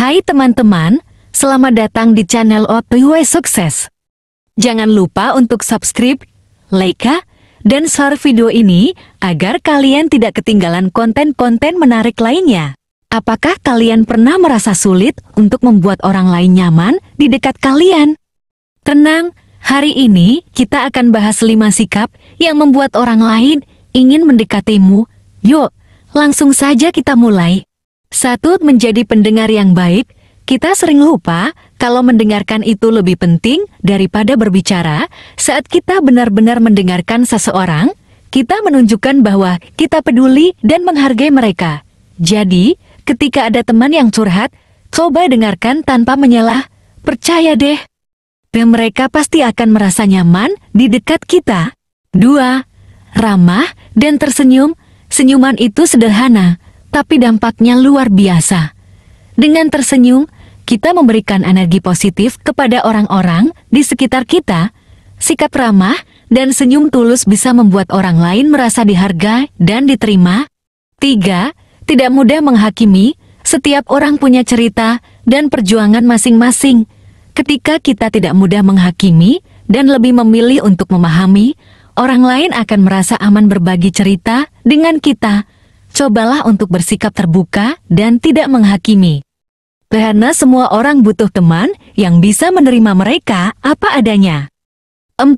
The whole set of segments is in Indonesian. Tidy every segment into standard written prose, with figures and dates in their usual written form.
Hai teman-teman, selamat datang di channel OTW Sukses. Jangan lupa untuk subscribe, like, dan share video ini agar kalian tidak ketinggalan konten-konten menarik lainnya. Apakah kalian pernah merasa sulit untuk membuat orang lain nyaman di dekat kalian? Tenang, hari ini kita akan bahas 5 sikap yang membuat orang lain ingin mendekatimu. Yuk, langsung saja kita mulai. 1. Menjadi pendengar yang baik. Kita sering lupa kalau mendengarkan itu lebih penting daripada berbicara. Saat kita benar-benar mendengarkan seseorang, kita menunjukkan bahwa kita peduli dan menghargai mereka. Jadi, ketika ada teman yang curhat, coba dengarkan tanpa menyalah. Percaya deh, dan mereka pasti akan merasa nyaman di dekat kita. 2. Ramah dan tersenyum. Senyuman itu sederhana, tapi dampaknya luar biasa. Dengan tersenyum, kita memberikan energi positif kepada orang-orang di sekitar kita. Sikap ramah dan senyum tulus bisa membuat orang lain merasa dihargai dan diterima. 3. Tidak mudah menghakimi. Setiap orang punya cerita dan perjuangan masing-masing. Ketika kita tidak mudah menghakimi dan lebih memilih untuk memahami, orang lain akan merasa aman berbagi cerita dengan kita. Cobalah untuk bersikap terbuka dan tidak menghakimi. Karena semua orang butuh teman yang bisa menerima mereka apa adanya. 4.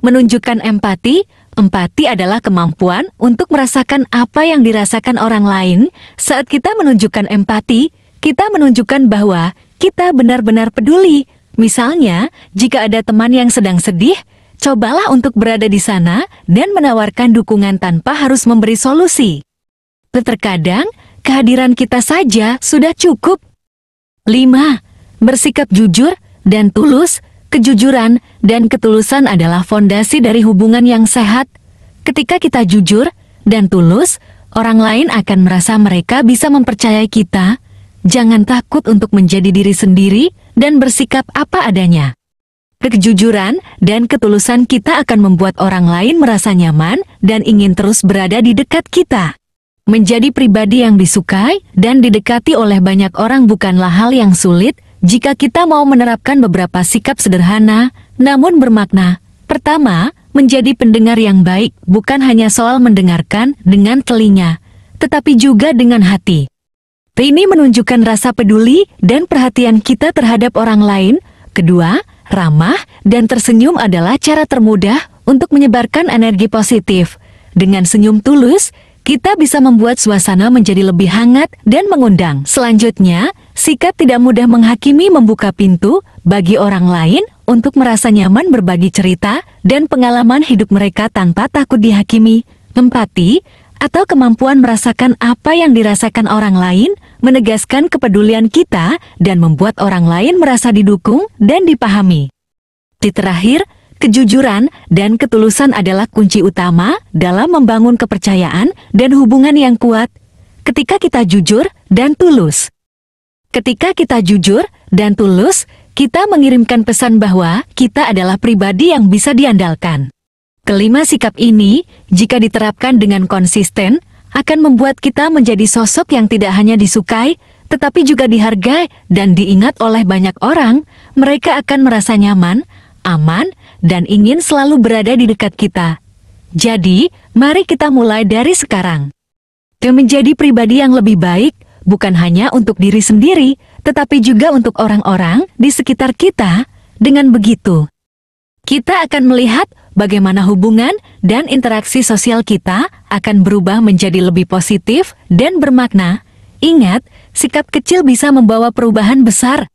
Menunjukkan empati. Empati adalah kemampuan untuk merasakan apa yang dirasakan orang lain. Saat kita menunjukkan empati, kita menunjukkan bahwa kita benar-benar peduli. Misalnya, jika ada teman yang sedang sedih, cobalah untuk berada di sana dan menawarkan dukungan tanpa harus memberi solusi. Terkadang, kehadiran kita saja sudah cukup. 5. Bersikap jujur dan tulus. Kejujuran dan ketulusan adalah fondasi dari hubungan yang sehat. Ketika kita jujur dan tulus, orang lain akan merasa mereka bisa mempercayai kita. Jangan takut untuk menjadi diri sendiri dan bersikap apa adanya. Kejujuran dan ketulusan kita akan membuat orang lain merasa nyaman dan ingin terus berada di dekat kita. Menjadi pribadi yang disukai dan didekati oleh banyak orang bukanlah hal yang sulit jika kita mau menerapkan beberapa sikap sederhana, namun bermakna. Pertama, menjadi pendengar yang baik bukan hanya soal mendengarkan dengan telinga, tetapi juga dengan hati. Ini menunjukkan rasa peduli dan perhatian kita terhadap orang lain. Kedua, ramah dan tersenyum adalah cara termudah untuk menyebarkan energi positif. Dengan senyum tulus, kita bisa membuat suasana menjadi lebih hangat dan mengundang. Selanjutnya, sikap tidak mudah menghakimi membuka pintu bagi orang lain untuk merasa nyaman berbagi cerita dan pengalaman hidup mereka tanpa takut dihakimi. Empati, atau kemampuan merasakan apa yang dirasakan orang lain, menegaskan kepedulian kita dan membuat orang lain merasa didukung dan dipahami. Di terakhir, kejujuran dan ketulusan adalah kunci utama dalam membangun kepercayaan dan hubungan yang kuat. Ketika kita jujur dan tulus. Kita mengirimkan pesan bahwa kita adalah pribadi yang bisa diandalkan. Kelima sikap ini, jika diterapkan dengan konsisten, akan membuat kita menjadi sosok yang tidak hanya disukai, tetapi juga dihargai dan diingat oleh banyak orang. Mereka akan merasa nyaman, aman, dan ingin selalu berada di dekat kita. Jadi, mari kita mulai dari sekarang. Dan menjadi pribadi yang lebih baik, bukan hanya untuk diri sendiri, tetapi juga untuk orang-orang di sekitar kita. Dengan begitu, kita akan melihat bagaimana hubungan dan interaksi sosial kita akan berubah menjadi lebih positif dan bermakna. Ingat, sikap kecil bisa membawa perubahan besar.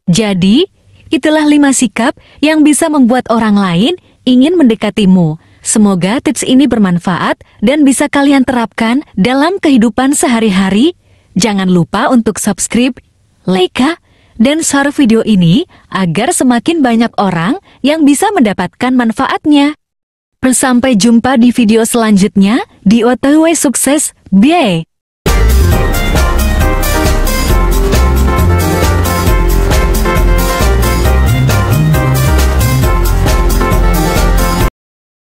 Jadi, itulah 5 sikap yang bisa membuat orang lain ingin mendekatimu. Semoga tips ini bermanfaat dan bisa kalian terapkan dalam kehidupan sehari-hari. Jangan lupa untuk subscribe, like, dan share video ini agar semakin banyak orang yang bisa mendapatkan manfaatnya. Sampai jumpa di video selanjutnya di OTW Sukses. Bye!